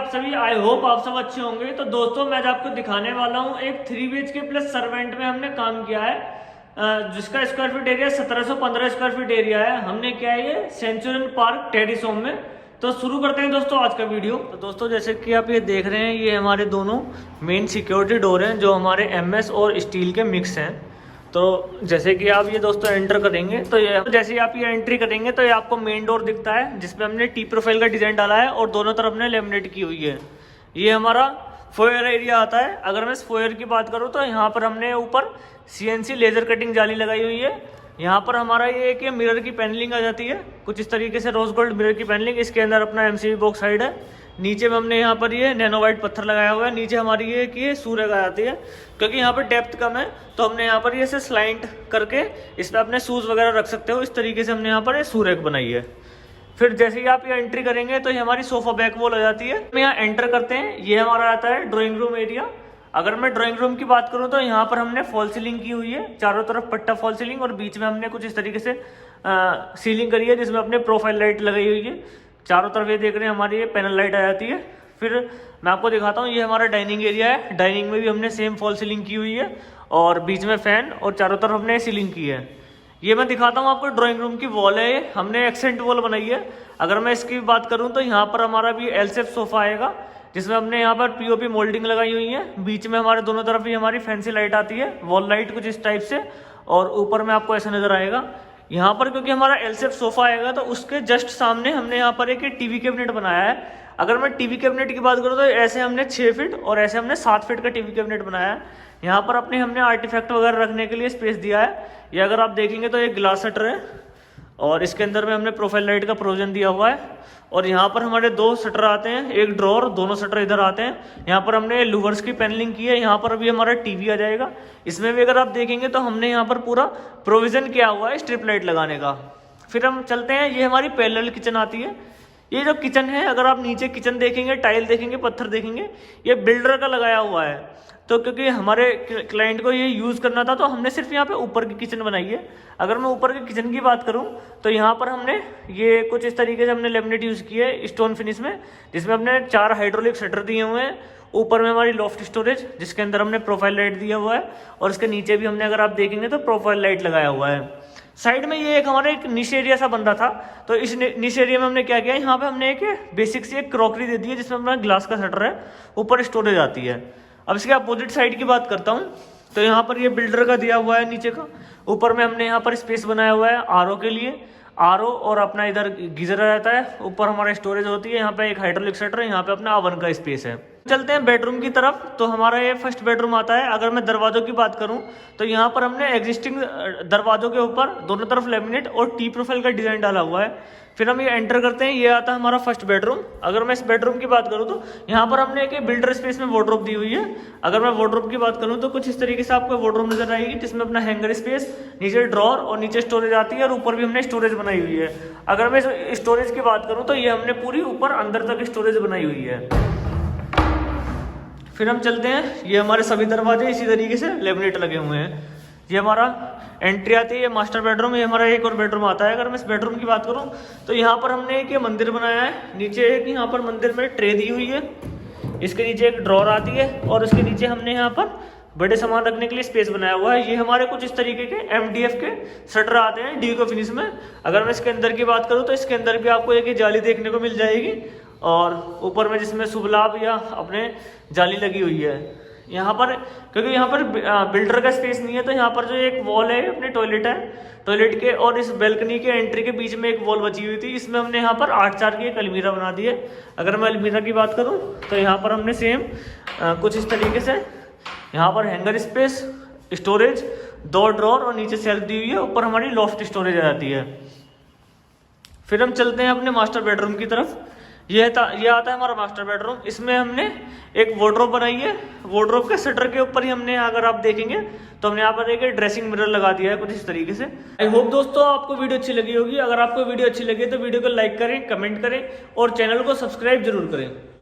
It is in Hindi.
आप सभी, आई होप आप सब अच्छे होंगे। तो दोस्तों मैं आज आपको दिखाने वाला हूँ एक 3 BHK प्लस सर्वेंट में हमने काम किया है, जिसका square feet area 1715 square feet area है। हमने क्या है ये सेंचुरियन पार्क टेरिस होम में। तो शुरू करते हैं दोस्तों आज का वीडियो। तो दोस्तों जैसे कि आप ये देख रहे हैं, ये हमारे दोनों मेन सिक्योरिटी डोर हैं जो हमारे MS और स्टील के मिक्स हैं। तो जैसे कि आप ये दोस्तों एंटर करेंगे तो ये जैसे ही आप ये एंट्री करेंगे तो ये आपको मेन डोर दिखता है, जिसमें हमने टी प्रोफाइल का डिज़ाइन डाला है और दोनों तरफ ने लेमिनेट की हुई है। ये हमारा फोयर एरिया आता है। अगर मैं इस फोयर की बात करूँ तो यहाँ पर हमने ऊपर CNC लेज़र कटिंग जाली लगाई हुई है। यहाँ पर हमारा ये एक मिरर की पैनलिंग आ जाती है, कुछ इस तरीके से रोज गोल्ड मिरर की पैनलिंग। इसके अंदर अपना MCB बॉक्स साइड है। नीचे में हमने यहाँ पर ये नैनो वाइट पत्थर लगाया हुआ है। नीचे हमारी ये कि ये सूर्य आ जाती है, क्योंकि यहाँ पर डेप्थ कम है तो हमने यहाँ पर ये से स्लाइंट करके इस पर अपने शूज़ वगैरह रख सकते हो। इस तरीके से हमने यहाँ पर ये सूर्य बनाई है। फिर जैसे ही आप ये एंट्री करेंगे तो ये हमारी सोफा बैक वॉल आ जाती है। हम यहाँ एंटर करते हैं, ये हमारा आता है ड्राइंग रूम एरिया। अगर मैं ड्राइंग रूम की बात करूँ तो यहाँ पर हमने फॉल सीलिंग की हुई है, चारों तरफ पट्टा फॉल सीलिंग, और बीच में हमने कुछ इस तरीके से सीलिंग करी है जिसमें अपने प्रोफाइल लाइट लगाई हुई है। चारों तरफ ये देख रहे हैं हमारी ये पैनल लाइट आ जाती है। फिर मैं आपको दिखाता हूँ, ये हमारा डाइनिंग एरिया है। डाइनिंग में भी हमने सेम फॉल सीलिंग की हुई है और बीच में फैन और चारों तरफ हमने सीलिंग की है। ये मैं दिखाता हूँ आपको ड्राइंग रूम की वॉल है, ये हमने एक्सेंट वॉल बनाई है। अगर मैं इसकी बात करूँ तो यहाँ पर हमारा भी L शेप सोफा आएगा, जिसमें हमने यहाँ पर POP मोल्डिंग लगाई हुई है। बीच में हमारे दोनों तरफ ही हमारी फैंसी लाइट आती है, वॉल लाइट कुछ इस टाइप से, और ऊपर में आपको ऐसा नजर आएगा। यहाँ पर क्योंकि हमारा L शेप सोफा आएगा तो उसके जस्ट सामने हमने यहाँ पर एक टीवी कैबिनेट बनाया है। अगर मैं टीवी कैबिनेट की बात करूँ तो ऐसे हमने 6 फीट और ऐसे हमने 7 फीट का टीवी कैबिनेट बनाया है। यहाँ पर अपने हमने आर्टिफैक्ट वगैरह रखने के लिए स्पेस दिया है। ये अगर आप देखेंगे तो एक ग्लास शटर है और इसके अंदर में हमने प्रोफाइल लाइट का प्रोविजन दिया हुआ है। और यहाँ पर हमारे 2 शटर आते हैं, एक ड्रॉर, दोनों शटर इधर आते हैं। यहाँ पर हमने लूवर्स की पैनलिंग की है। यहाँ पर अभी हमारा टीवी आ जाएगा। इसमें भी अगर आप देखेंगे तो हमने यहाँ पर पूरा प्रोविजन किया हुआ है स्ट्रिप लाइट लगाने का। फिर हम चलते हैं, ये हमारी पैरेलल किचन आती है। ये जो किचन है, अगर आप नीचे किचन देखेंगे, टाइल देखेंगे, पत्थर देखेंगे, ये बिल्डर का लगाया हुआ है। तो क्योंकि हमारे क्लाइंट को ये यूज़ करना था तो हमने सिर्फ यहाँ पे ऊपर की किचन बनाई है। अगर मैं ऊपर की किचन की बात करूँ तो यहाँ पर हमने ये कुछ इस तरीके से हमने लेमिनेट यूज़ किया है स्टोन फिनिश में, जिसमें हमने 4 हाइड्रोलिक शटर दिए हुए हैं। ऊपर में हमारी लॉफ्ट स्टोरेज, जिसके अंदर हमने प्रोफाइल लाइट दिया हुआ है, और इसके नीचे भी हमने, अगर आप देखेंगे तो प्रोफाइल लाइट लगाया हुआ है। साइड में ये एक हमारा एक निश एरिया सा बन रहा था, तो इस निश एरिया में हमने क्या किया, यहाँ पे हमने एक बेसिक सी एक क्रॉकरी दे दी है, जिसमें अपना ग्लास का शटर है, ऊपर स्टोरेज आती है। अब इसके अपोजिट साइड की बात करता हूँ तो यहाँ पर ये बिल्डर का दिया हुआ है नीचे का। ऊपर में हमने यहाँ पर स्पेस बनाया हुआ है RO के लिए, RO, और अपना इधर गीजर आ जाता है। ऊपर हमारा स्टोरेज होती है, यहाँ पे एक हाइड्रोलिक शटर है, यहाँ पे अपना ओवन का स्पेस है। चलते हैं बेडरूम की तरफ। तो हमारा ये फर्स्ट बेडरूम आता है। अगर मैं दरवाजों की बात करूं तो यहाँ पर हमने एग्जिस्टिंग दरवाजों के ऊपर दोनों तरफ लेमिनेट और टी प्रोफाइल का डिजाइन डाला हुआ है। फिर हम ये एंटर करते हैं, ये आता है हमारा फर्स्ट बेडरूम। अगर मैं इस बेडरूम की बात करूं तो यहाँ पर हमने एक बिल्डर स्पेस में वार्डरोब दी हुई है। अगर मैं वार्डरोब की बात करूं तो कुछ इस तरीके से आपको वार्डरोब नजर आएगी, जिसमें अपना हैंगर स्पेस, नीचे ड्रॉर और नीचे स्टोरेज आती है, और ऊपर भी हमने स्टोरेज बनाई हुई है। अगर मैं स्टोरेज की बात करूँ तो ये हमने पूरी ऊपर अंदर तक स्टोरेज बनाई हुई है। फिर हम चलते हैं, ये हमारे सभी दरवाजे इसी तरीके से लेमिनेट लगे हुए हैं। ये हमारा एंट्री आती है, ये मास्टर बेडरूम। ये हमारा एक और बेडरूम आता है। अगर मैं इस बेडरूम की बात करूं तो यहाँ पर हमने एक ये मंदिर बनाया है। नीचे एक यहाँ पर मंदिर में ट्रे दी हुई है, इसके नीचे एक ड्रॉर आती है, और इसके नीचे हमने यहाँ पर बड़े सामान रखने के लिए स्पेस बनाया हुआ है। ये हमारे कुछ इस तरीके के MDF के शटर आते हैं डीको फिनिश में। अगर मैं इसके अंदर की बात करूँ तो इसके अंदर भी आपको एक जाली देखने को मिल जाएगी, और ऊपर में जिसमें शुभ लाभ या अपने जाली लगी हुई है। यहाँ पर क्योंकि यहाँ पर बिल्डर का स्पेस नहीं है, तो यहाँ पर जो एक वॉल है अपने टॉयलेट है, टॉयलेट के और इस बैल्कनी के एंट्री के बीच में एक वॉल बची हुई थी। इसमें हमने यहाँ पर 8x4 की एक अलमीरा बना दी है। अगर मैं अलमीरा की बात करूँ तो यहाँ पर हमने सेम कुछ इस तरीके से यहाँ पर हैंगर स्पेस, स्टोरेज, 2 ड्रॉर और नीचे सेल्फ दी हुई है। ऊपर हमारी लॉफ्ट स्टोरेज आ जाती है। फिर हम चलते हैं अपने मास्टर बेडरूम की तरफ। ये आता है हमारा मास्टर बेडरूम। इसमें हमने एक वार्डरोब बनाई है। वार्डरोब के शटर के ऊपर ही हमने, अगर आप देखेंगे तो हमने यहाँ पर एक ड्रेसिंग मिरर लगा दिया है कुछ इस तरीके से। आई होप दोस्तों आपको वीडियो अच्छी लगी होगी। अगर आपको वीडियो अच्छी लगी तो वीडियो को लाइक करें, कमेंट करें और चैनल को सब्सक्राइब जरूर करें।